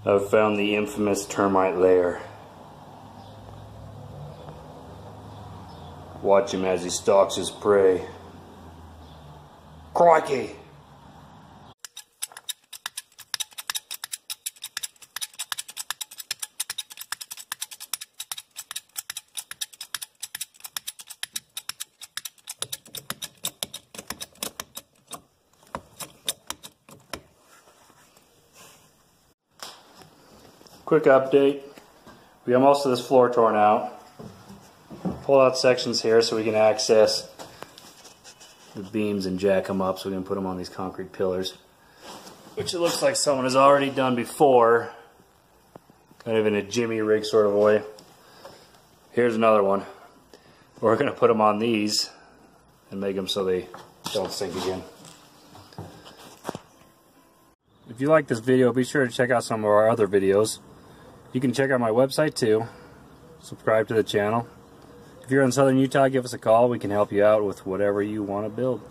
I've found the infamous termite lair. Watch him as he stalks his prey. Crikey! Quick update. We got most of this floor torn out. Pull out sections here so we can access the beams and jack them up so we can put them on these concrete pillars, which it looks like someone has already done before, kind of in a jimmy rig sort of way. Here's another one. We're going to put them on these and make them so they don't sink again. If you like this video, be sure to check out some of our other videos. You can check out my website too. Subscribe to the channel. If you're in southern Utah, give us a call. We can help you out with whatever you want to build.